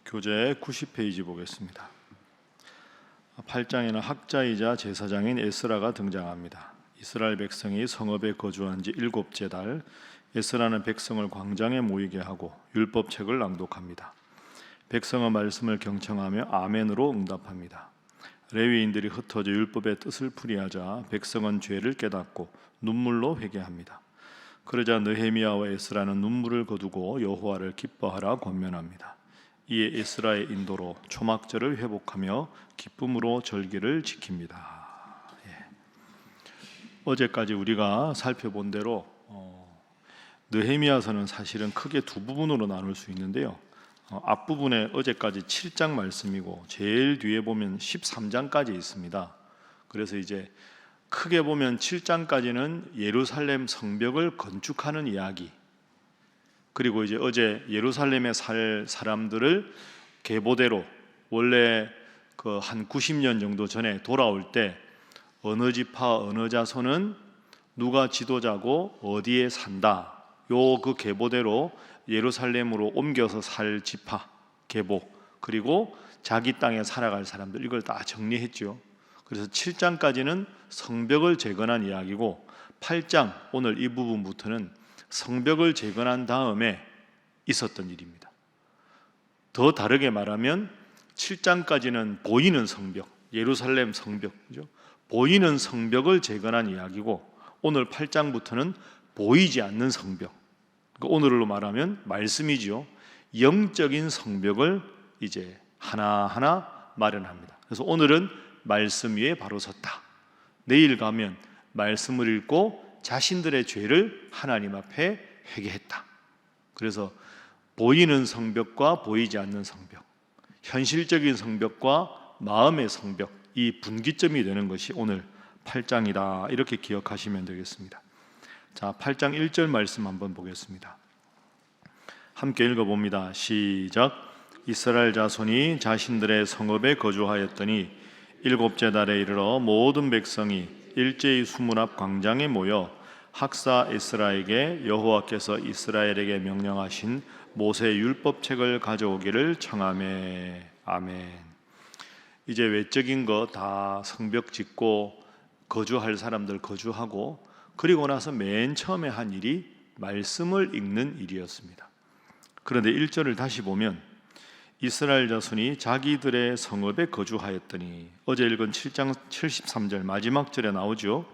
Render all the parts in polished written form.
교재 90페이지 보겠습니다. 8장에는 학자이자 제사장인 에스라가 등장합니다. 이스라엘 백성이 성읍에 거주한 지 7째 달, 에스라는 백성을 광장에 모이게 하고 율법책을 낭독합니다. 백성의 말씀을 경청하며 아멘으로 응답합니다. 레위인들이 흩어져 율법의 뜻을 풀이하자 백성은 죄를 깨닫고 눈물로 회개합니다. 그러자 느헤미야와 에스라는 눈물을 거두고 여호와를 기뻐하라 권면합니다. 이에 에스라의 인도로 초막절을 회복하며 기쁨으로 절기를 지킵니다. 어제까지 우리가 살펴본 대로 느헤미야서는 사실은 크게 두 부분으로 나눌 수 있는데요. 앞부분에 어제까지 7장 말씀이고 제일 뒤에 보면 13장까지 있습니다. 그래서 이제 크게 보면 7장까지는 예루살렘 성벽을 건축하는 이야기, 그리고 이제 어제 예루살렘에 살 사람들을 계보대로 원래 그 한 90년 정도 전에 돌아올 때 어느 지파 어느 자손은 누가 지도자고 어디에 산다, 요 그 계보대로 예루살렘으로 옮겨서 살 지파 계보, 그리고 자기 땅에 살아갈 사람들, 이걸 다 정리했죠. 그래서 7장까지는 성벽을 재건한 이야기고 8장 오늘 이 부분부터는 성벽을 재건한 다음에 있었던 일입니다. 더 다르게 말하면 7장까지는 보이는 성벽, 예루살렘 성벽, 그죠? 보이는 성벽을 재건한 이야기고 오늘 8장부터는 보이지 않는 성벽, 그러니까 오늘로 말하면 말씀이지요. 영적인 성벽을 이제 하나하나 마련합니다. 그래서 오늘은 말씀 위에 바로 섰다. 내일 가면 말씀을 읽고 자신들의 죄를 하나님 앞에 회개했다. 그래서 보이는 성벽과 보이지 않는 성벽, 현실적인 성벽과 마음의 성벽, 이 분기점이 되는 것이 오늘 8장이다. 이렇게 기억하시면 되겠습니다. 자, 8장 1절 말씀 한번 보겠습니다. 함께 읽어봅니다. 시작. 이스라엘 자손이 자신들의 성읍에 거주하였더니 7째 달에 이르러 모든 백성이 일제히 수문 앞 광장에 모여 학사 에스라에게 여호와께서 이스라엘에게 명령하신 모세 율법책을 가져오기를 청하매. 아멘. 이제 외적인 거 다 성벽 짓고 거주할 사람들 거주하고, 그리고 나서 맨 처음에 한 일이 말씀을 읽는 일이었습니다. 그런데 1절을 다시 보면 이스라엘 자손이 자기들의 성읍에 거주하였더니, 어제 읽은 7장 73절 마지막 절에 나오죠.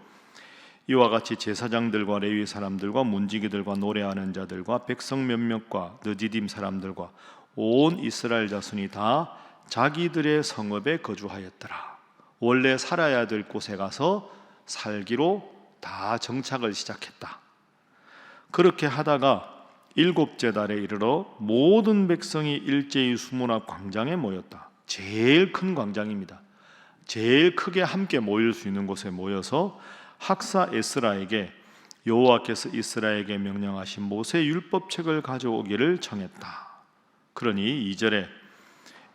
이와 같이 제사장들과 레위 사람들과 문지기들과 노래하는 자들과 백성 몇몇과 느디딤 사람들과 온 이스라엘 자손이 다 자기들의 성읍에 거주하였더라. 원래 살아야 될 곳에 가서 살기로 다 정착을 시작했다. 그렇게 하다가 7째 달에 이르러 모든 백성이 일제히 수문 앞 광장에 모였다. 제일 큰 광장입니다. 제일 크게 함께 모일 수 있는 곳에 모여서 학사 에스라에게 여호와께서 이스라엘에게 명령하신 모세 율법책을 가져오기를 청했다. 그러니 2절에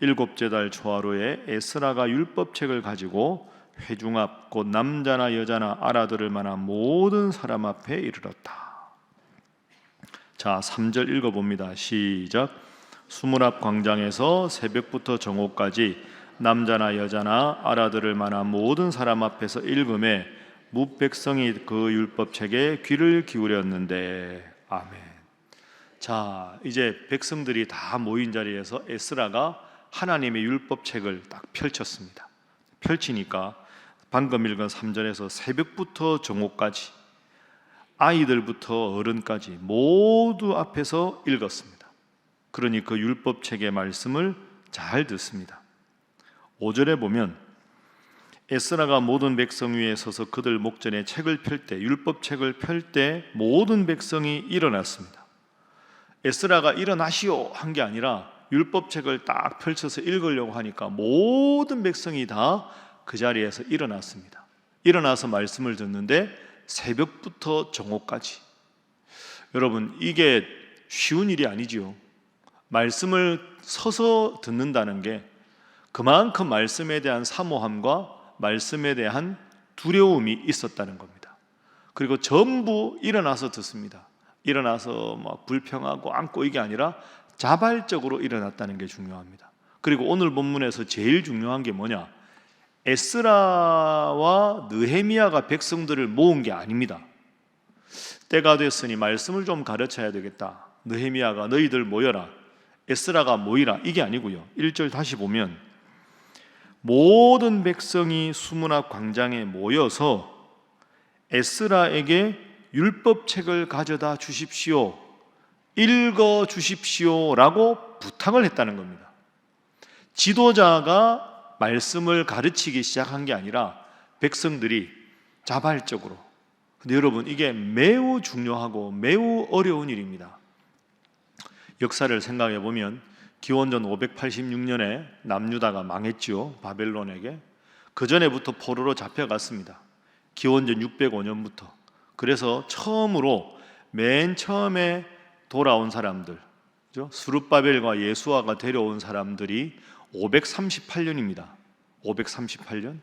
7째 달 초하루에 에스라가 율법책을 가지고 회중 앞 곧 남자나 여자나 알아들을 만한 모든 사람 앞에 이르렀다. 자, 3절 읽어봅니다. 시작. 수문 앞 광장에서 새벽부터 정오까지 남자나 여자나 알아들을 만한 모든 사람 앞에서 읽음에 뭇백성이 그 율법책에 귀를 기울였는데. 아멘. 자, 이제 백성들이 다 모인 자리에서 에스라가 하나님의 율법책을 딱 펼쳤습니다. 펼치니까 방금 읽은 3절에서 새벽부터 정오까지 아이들부터 어른까지 모두 앞에서 읽었습니다. 그러니 그 율법책의 말씀을 잘 듣습니다. 5절에 보면 에스라가 모든 백성 위에 서서 그들 목전에 책을 펼 때, 율법책을 펼 때 모든 백성이 일어났습니다. 에스라가 일어나시오 한 게 아니라 율법책을 딱 펼쳐서 읽으려고 하니까 모든 백성이 다 그 자리에서 일어났습니다. 일어나서 말씀을 듣는데 새벽부터 정오까지. 여러분, 이게 쉬운 일이 아니지요. 말씀을 서서 듣는다는 게 그만큼 말씀에 대한 사모함과 말씀에 대한 두려움이 있었다는 겁니다. 그리고 전부 일어나서 듣습니다. 일어나서 막 불평하고 앉고 이게 아니라 자발적으로 일어났다는 게 중요합니다. 그리고 오늘 본문에서 제일 중요한 게 뭐냐? 에스라와 느헤미야가 백성들을 모은 게 아닙니다. 때가 됐으니 말씀을 좀 가르쳐야 되겠다. 느헤미야가 너희들 모여라, 에스라가 모이라, 이게 아니고요. 1절 다시 보면 모든 백성이 수문 앞 광장에 모여서 에스라에게 율법책을 가져다 주십시오, 읽어 주십시오라고 부탁을 했다는 겁니다. 지도자가 말씀을 가르치기 시작한 게 아니라 백성들이 자발적으로. 근데 여러분, 이게 매우 중요하고 매우 어려운 일입니다. 역사를 생각해 보면 기원전 586년에 남유다가 망했지요, 바벨론에게. 그 전에부터 포로로 잡혀갔습니다. 기원전 605년부터. 그래서 맨 처음에 돌아온 사람들, 스룹바벨과 예수아가 데려온 사람들이 538년입니다. 538년.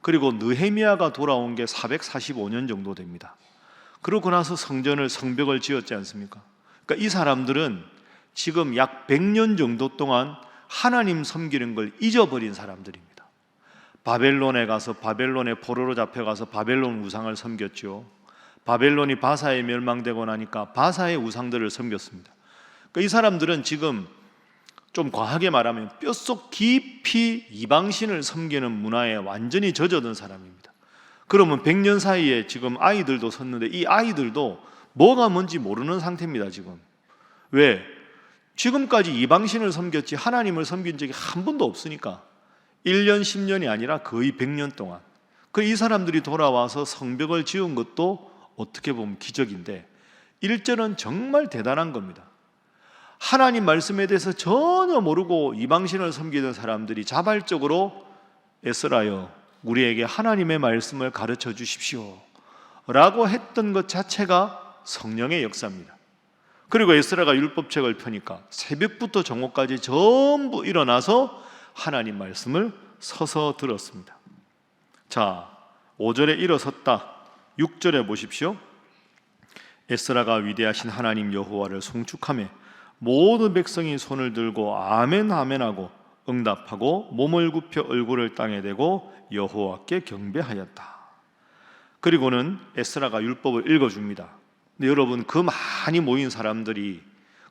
그리고 느헤미야가 돌아온 게 445년 정도 됩니다. 그러고 나서 성벽을 지었지 않습니까? 그러니까 이 사람들은 지금 약 100년 정도 동안 하나님 섬기는 걸 잊어버린 사람들입니다. 바벨론에 가서 바벨론의 포로로 잡혀가서 바벨론 우상을 섬겼죠. 바벨론이 바사에 멸망되고 나니까 바사의 우상들을 섬겼습니다. 그러니까 이 사람들은 지금 좀 과하게 말하면 뼛속 깊이 이방신을 섬기는 문화에 완전히 젖어든 사람입니다. 그러면 100년 사이에 지금 아이들도 섰는데 이 아이들도 뭐가 뭔지 모르는 상태입니다. 지금 왜? 지금까지 이방신을 섬겼지 하나님을 섬긴 적이 한 번도 없으니까 1년 10년이 아니라 거의 100년 동안. 이 사람들이 돌아와서 성벽을 지은 것도 어떻게 보면 기적인데 1절은 정말 대단한 겁니다. 하나님 말씀에 대해서 전혀 모르고 이방신을 섬기던 사람들이 자발적으로 에스라여 우리에게 하나님의 말씀을 가르쳐 주십시오 라고 했던 것 자체가 성령의 역사입니다. 그리고 에스라가 율법책을 펴니까 새벽부터 정오까지 전부 일어나서 하나님 말씀을 서서 들었습니다. 자, 5절에 일어섰다. 6절에 보십시오. 에스라가 위대하신 하나님 여호와를 송축하며 모든 백성이 손을 들고 아멘 아멘 하고 응답하고 몸을 굽혀 얼굴을 땅에 대고 여호와께 경배하였다. 그리고는 에스라가 율법을 읽어줍니다. 근데 여러분, 그 많이 모인 사람들이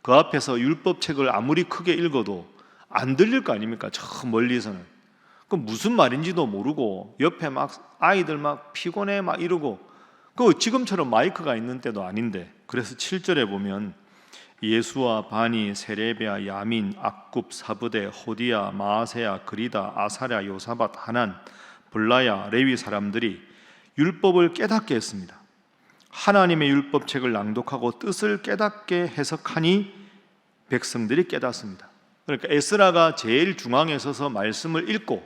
그 앞에서 율법책을 아무리 크게 읽어도 안 들릴 거 아닙니까? 저 멀리서는. 그 무슨 말인지도 모르고 옆에 막 아이들 막 피곤해 막 이러고, 그 지금처럼 마이크가 있는 때도 아닌데. 그래서 7절에 보면 예수와 바니, 세레베아, 야민, 악굽, 사브데, 호디야, 마아세야, 그리다, 아사랴, 요사밧, 하난, 블라야, 레위 사람들이 율법을 깨닫게 했습니다. 하나님의 율법책을 낭독하고 뜻을 깨닫게 해석하니 백성들이 깨닫습니다. 그러니까 에스라가 제일 중앙에 서서 말씀을 읽고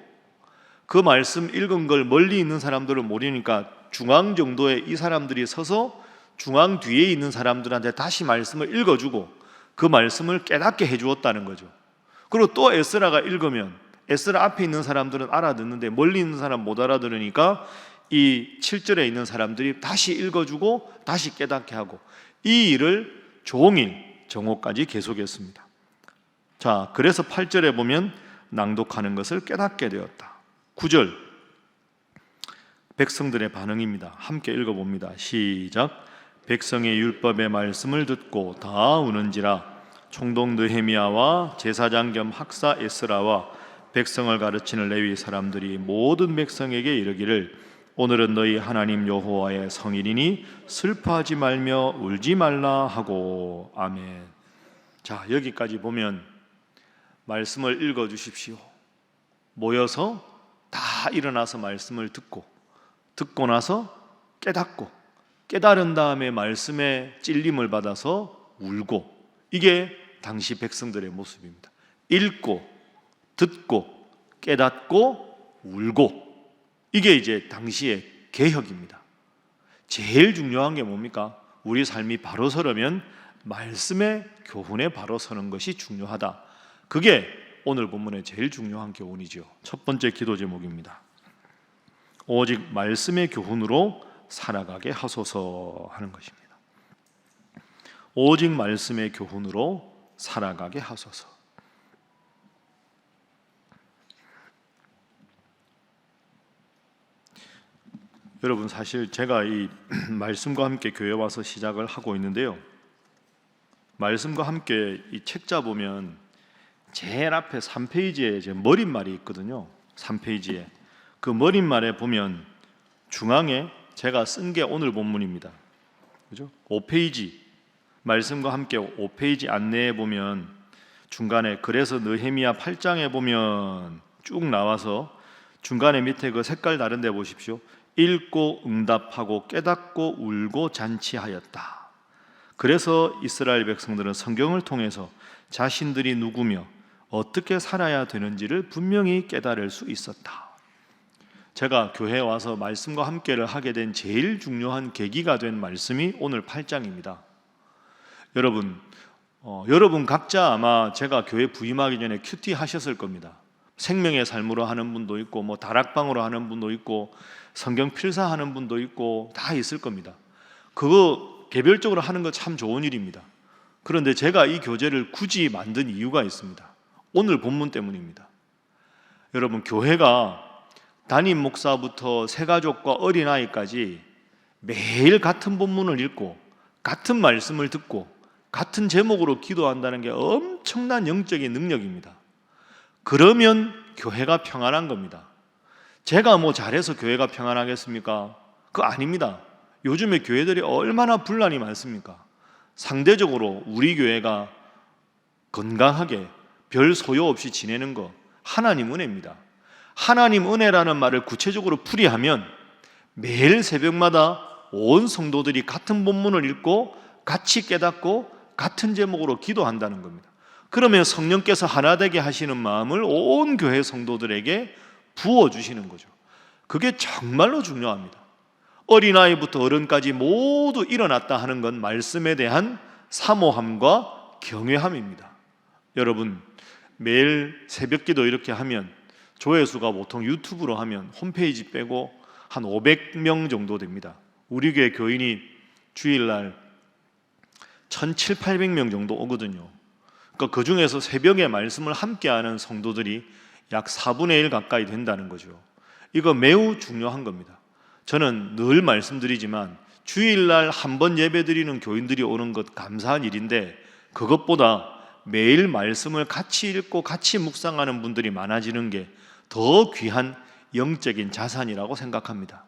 그 말씀 읽은 걸 멀리 있는 사람들은 모르니까 중앙 정도에 이 사람들이 서서 중앙 뒤에 있는 사람들한테 다시 말씀을 읽어주고 그 말씀을 깨닫게 해주었다는 거죠. 그리고 또 에스라가 읽으면 에스라 앞에 있는 사람들은 알아듣는데 멀리 있는 사람 못 알아들으니까 이 7절에 있는 사람들이 다시 읽어주고 다시 깨닫게 하고, 이 일을 종일 정오까지 계속했습니다. 자, 그래서 8절에 보면 낭독하는 것을 깨닫게 되었다. 9절 백성들의 반응입니다. 함께 읽어봅니다. 시작. 백성의 율법의 말씀을 듣고 다 우는지라. 총독 느헤미야와 제사장 겸 학사 에스라와 백성을 가르치는 레위 사람들이 모든 백성에게 이르기를 오늘은 너희 하나님 여호와의 성일이니 슬퍼하지 말며 울지 말라 하고. 아멘. 자, 여기까지 보면 말씀을 읽어주십시오. 모여서 다 일어나서 말씀을 듣고 나서 깨닫고, 깨달은 다음에 말씀에 찔림을 받아서 울고, 이게 당시 백성들의 모습입니다. 읽고 듣고 깨닫고 울고, 이게 이제 당시의 개혁입니다. 제일 중요한 게 뭡니까? 우리 삶이 바로 서려면 말씀의 교훈에 바로 서는 것이 중요하다. 그게 오늘 본문의 제일 중요한 교훈이죠. 첫 번째 기도 제목입니다. 오직 말씀의 교훈으로 살아가게 하소서 하는 것입니다. 오직 말씀의 교훈으로 살아가게 하소서. 여러분, 사실 제가 이 말씀과 함께 교회 와서 시작을 하고 있는데요, 말씀과 함께 이 책자 보면 제일 앞에 3페이지에 제 머릿말이 있거든요. 3페이지에 그 머릿말에 보면 중앙에 제가 쓴 게 오늘 본문입니다. 그죠? 5페이지 말씀과 함께 5페이지 안내에 보면 중간에 그래서 느헤미야 8장에 보면 쭉 나와서 중간에 밑에 그 색깔 다른 데 보십시오. 읽고 응답하고 깨닫고 울고 잔치하였다. 그래서 이스라엘 백성들은 성경을 통해서 자신들이 누구며 어떻게 살아야 되는지를 분명히 깨달을 수 있었다. 제가 교회에 와서 말씀과 함께를 하게 된 제일 중요한 계기가 된 말씀이 오늘 8장입니다. 여러분 각자 아마 제가 교회 부임하기 전에 큐티 하셨을 겁니다. 생명의 삶으로 하는 분도 있고 뭐 다락방으로 하는 분도 있고 성경 필사하는 분도 있고 다 있을 겁니다. 그거 개별적으로 하는 거 참 좋은 일입니다. 그런데 제가 이 교재를 굳이 만든 이유가 있습니다. 오늘 본문 때문입니다. 여러분, 교회가 담임 목사부터 새가족과 어린아이까지 매일 같은 본문을 읽고 같은 말씀을 듣고 같은 제목으로 기도한다는 게 엄청난 영적인 능력입니다. 그러면 교회가 평안한 겁니다. 제가 뭐 잘해서 교회가 평안하겠습니까? 그거 아닙니다. 요즘에 교회들이 얼마나 분란이 많습니까? 상대적으로 우리 교회가 건강하게 별 소요 없이 지내는 거 하나님 은혜입니다. 하나님 은혜라는 말을 구체적으로 풀이하면 매일 새벽마다 온 성도들이 같은 본문을 읽고 같이 깨닫고 같은 제목으로 기도한다는 겁니다. 그러면 성령께서 하나 되게 하시는 마음을 온 교회 성도들에게 부어주시는 거죠. 그게 정말로 중요합니다. 어린아이부터 어른까지 모두 일어났다 하는 건 말씀에 대한 사모함과 경외함입니다. 여러분, 매일 새벽기도 이렇게 하면 조회수가 보통 유튜브로 하면 홈페이지 빼고 한 500명 정도 됩니다. 우리 교회 교인이 주일날 1,700~800명 정도 오거든요. 그러니까 그 중에서 새벽에 말씀을 함께하는 성도들이 약 4분의 1 가까이 된다는 거죠. 이거 매우 중요한 겁니다. 저는 늘 말씀드리지만 주일날 한 번 예배드리는 교인들이 오는 것 감사한 일인데 그것보다 매일 말씀을 같이 읽고 같이 묵상하는 분들이 많아지는 게 더 귀한 영적인 자산이라고 생각합니다.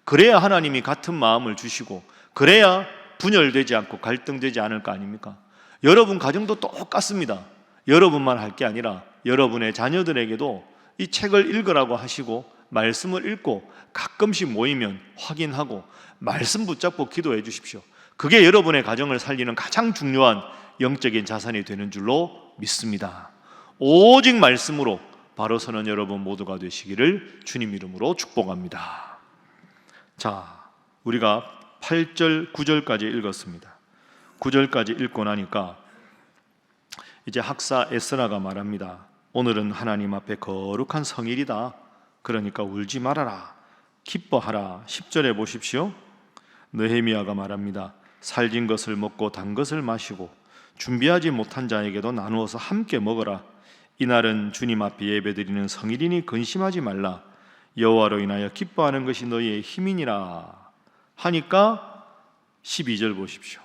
그래야 하나님이 같은 마음을 주시고 그래야 분열되지 않고 갈등되지 않을 거 아닙니까? 여러분 가정도 똑같습니다. 여러분만 할 게 아니라 여러분의 자녀들에게도 이 책을 읽으라고 하시고 말씀을 읽고 가끔씩 모이면 확인하고 말씀 붙잡고 기도해 주십시오. 그게 여러분의 가정을 살리는 가장 중요한 영적인 자산이 되는 줄로 믿습니다. 오직 말씀으로 바로 서는 여러분 모두가 되시기를 주님 이름으로 축복합니다. 자, 우리가 8절, 9절까지 읽었습니다. 9절까지 읽고 나니까 이제 학사 에스라가 말합니다. 오늘은 하나님 앞에 거룩한 성일이다. 그러니까 울지 말아라. 기뻐하라. 10절에 보십시오. 느헤미야가 말합니다. 살진 것을 먹고 단 것을 마시고 준비하지 못한 자에게도 나누어서 함께 먹어라. 이날은 주님 앞에 예배드리는 성일이니 근심하지 말라. 여호와로 인하여 기뻐하는 것이 너희의 힘이니라 하니까 12절 보십시오.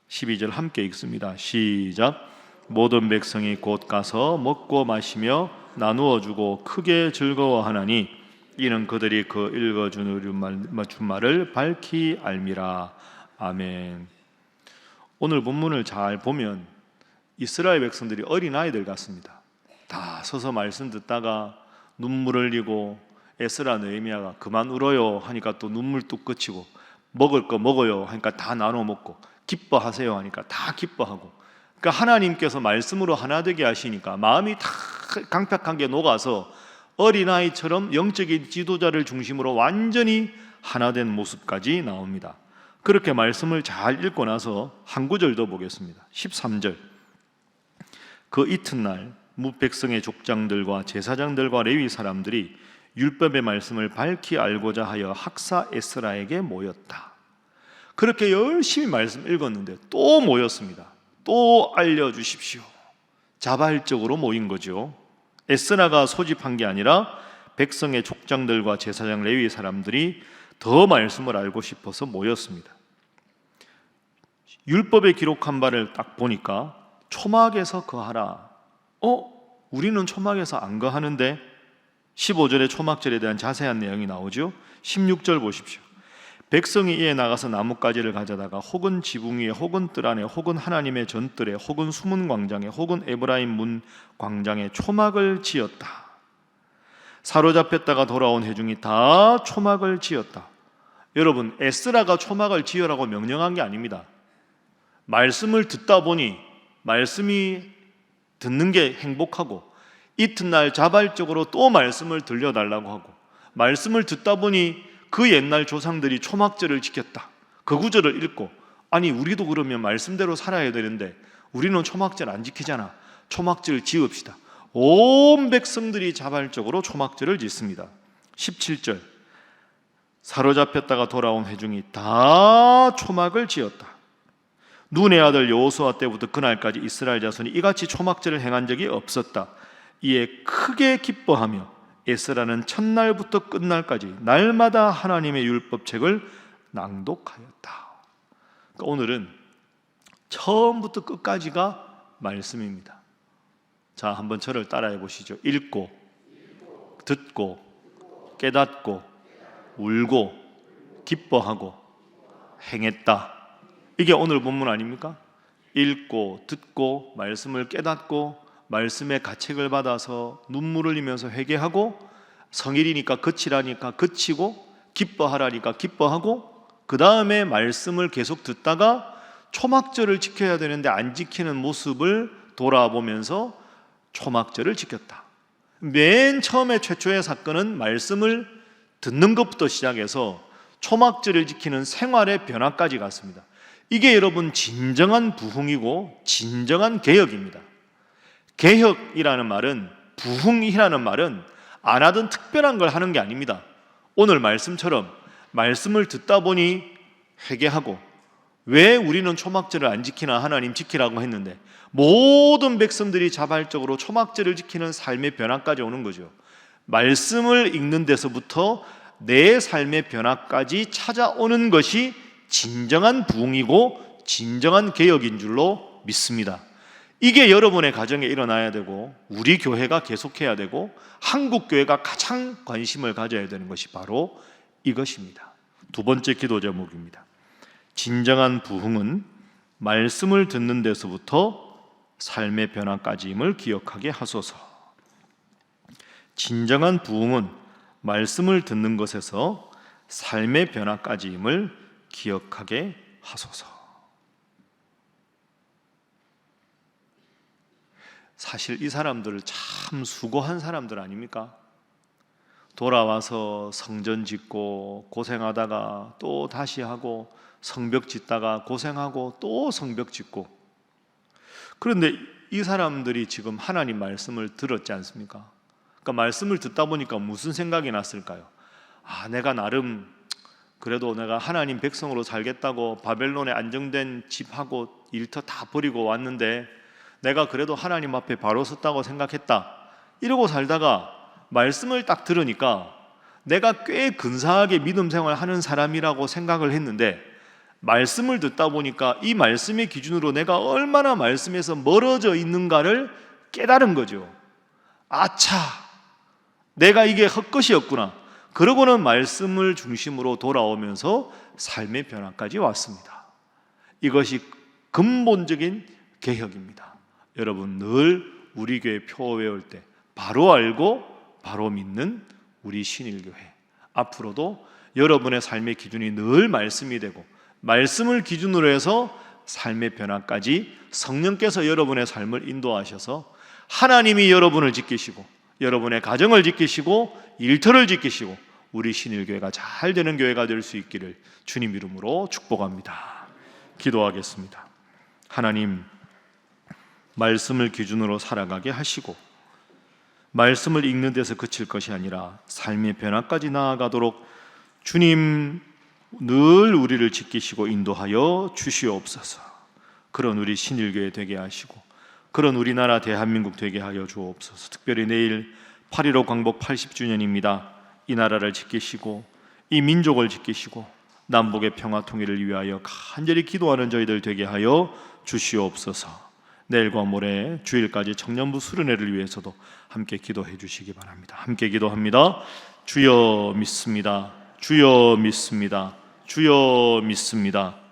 12절 함께 읽습니다. 시작. 모든 백성이 곧 가서 먹고 마시며 나누어 주고 크게 즐거워하나니 이는 그들이 그 읽어준 말을 밝히 알미라. 아멘. 오늘 본문을 잘 보면 이스라엘 백성들이 어린아이들 같습니다. 다 서서 말씀 듣다가 눈물을 흘리고 에스라 느헤미야가 그만 울어요 하니까 또 눈물 뚝 그치고 먹을 거 먹어요 하니까 다 나눠 먹고 기뻐하세요 하니까 다 기뻐하고, 그러니까 하나님께서 말씀으로 하나 되게 하시니까 마음이 다 강팍하게 녹아서 어린아이처럼 영적인 지도자를 중심으로 완전히 하나 된 모습까지 나옵니다. 그렇게 말씀을 잘 읽고 나서 한 구절 더 보겠습니다. 13절. 그 이튿날 백성의 족장들과 제사장들과 레위 사람들이 율법의 말씀을 밝히 알고자 하여 학사 에스라에게 모였다. 그렇게 열심히 말씀 읽었는데 또 모였습니다. 또 알려주십시오. 자발적으로 모인 거죠. 에스라가 소집한 게 아니라 백성의 족장들과 제사장 레위 사람들이 더 말씀을 알고 싶어서 모였습니다. 율법에 기록한 바를 딱 보니까 초막에서 거하라. 우리는 초막에서 안 거하는데 15절에 초막절에 대한 자세한 내용이 나오죠. 16절 보십시오. 백성이 이에 나가서 나뭇가지를 가져다가 혹은 지붕 위에 혹은 뜰 안에 혹은 하나님의 전뜰에 혹은 수문 광장에 혹은 에브라임 문 광장에 초막을 지었다. 사로잡혔다가 돌아온 회중이 다 초막을 지었다. 여러분, 에스라가 초막을 지으라고 명령한 게 아닙니다. 말씀을 듣다 보니 말씀이 듣는 게 행복하고 이튿날 자발적으로 또 말씀을 들려달라고 하고 말씀을 듣다 보니 그 옛날 조상들이 초막절을 지켰다. 그 구절을 읽고 아니 우리도 그러면 말씀대로 살아야 되는데 우리는 초막절 안 지키잖아. 초막절 지읍시다. 온 백성들이 자발적으로 초막절을 짓습니다. 17절 사로잡혔다가 돌아온 회중이 다 초막을 지었다. 눈의 아들 여호수아 때부터 그날까지 이스라엘 자손이 이같이 초막절을 행한 적이 없었다. 이에 크게 기뻐하며 에스라는 첫날부터 끝날까지 날마다 하나님의 율법책을 낭독하였다. 그러니까 오늘은 처음부터 끝까지가 말씀입니다. 자, 한번 저를 따라해 보시죠. 읽고, 듣고, 깨닫고, 울고, 기뻐하고, 행했다. 이게 오늘 본문 아닙니까? 읽고, 듣고, 말씀을 깨닫고, 말씀의 가책을 받아서 눈물을 흘리면서 회개하고, 성일이니까 그치라니까 그치고, 기뻐하라니까 기뻐하고, 그 다음에 말씀을 계속 듣다가 초막절을 지켜야 되는데 안 지키는 모습을 돌아보면서 초막절을 지켰다. 맨 처음에 최초의 사건은 말씀을 듣는 것부터 시작해서 초막절을 지키는 생활의 변화까지 갔습니다. 이게 여러분 진정한 부흥이고 진정한 개혁입니다. 개혁이라는 말은, 부흥이라는 말은 안 하던 특별한 걸 하는 게 아닙니다. 오늘 말씀처럼 말씀을 듣다 보니 회개하고, 왜 우리는 초막절을 안 지키나 하나님 지키라고 했는데 모든 백성들이 자발적으로 초막절을 지키는 삶의 변화까지 오는 거죠. 말씀을 읽는 데서부터 내 삶의 변화까지 찾아오는 것이 진정한 부흥이고 진정한 개혁인 줄로 믿습니다. 이게 여러분의 가정에 일어나야 되고 우리 교회가 계속해야 되고 한국 교회가 가장 관심을 가져야 되는 것이 바로 이것입니다. 두 번째 기도 제목입니다. 진정한 부흥은 말씀을 듣는 데서부터 삶의 변화까지임을 기억하게 하소서. 진정한 부흥은 말씀을 듣는 것에서 삶의 변화까지임을 기억하게 하소서. 사실 이 사람들 참 수고한 사람들 아닙니까? 돌아와서 성전 짓고 고생하다가 또 다시 하고, 성벽 짓다가 고생하고 또 성벽 짓고. 그런데 이 사람들이 지금 하나님 말씀을 들었지 않습니까? 그러니까 말씀을 듣다 보니까 무슨 생각이 났을까요? 내가 나름 그래도 내가 하나님 백성으로 살겠다고 바벨론에 안정된 집하고 일터 다 버리고 왔는데 내가 그래도 하나님 앞에 바로 섰다고 생각했다. 이러고 살다가 말씀을 딱 들으니까 내가 꽤 근사하게 믿음 생활하는 사람이라고 생각을 했는데 말씀을 듣다 보니까 이 말씀의 기준으로 내가 얼마나 말씀에서 멀어져 있는가를 깨달은 거죠. 아차, 내가 이게 헛것이었구나. 그러고는 말씀을 중심으로 돌아오면서 삶의 변화까지 왔습니다. 이것이 근본적인 개혁입니다. 여러분, 늘 우리 교회 표 외울 때 바로 알고 바로 믿는 우리 신일교회, 앞으로도 여러분의 삶의 기준이 늘 말씀이 되고 말씀을 기준으로 해서 삶의 변화까지 성령께서 여러분의 삶을 인도하셔서 하나님이 여러분을 지키시고 여러분의 가정을 지키시고 일터를 지키시고 우리 신일교회가 잘 되는 교회가 될 수 있기를 주님 이름으로 축복합니다. 기도하겠습니다. 하나님, 말씀을 기준으로 살아가게 하시고 말씀을 읽는 데서 그칠 것이 아니라 삶의 변화까지 나아가도록 주님 늘 우리를 지키시고 인도하여 주시옵소서. 그런 우리 신일교회 되게 하시고 그런 우리나라 대한민국 되게 하여 주옵소서. 특별히 내일 8.15 광복 80주년입니다. 이 나라를 지키시고 이 민족을 지키시고 남북의 평화 통일을 위하여 간절히 기도하는 저희들 되게 하여 주시옵소서. 내일과 모레 주일까지 청년부 수련회를 위해서도 함께 기도해 주시기 바랍니다. 함께 기도합니다. 주여 믿습니다. 주여 믿습니다. 주여 믿습니다.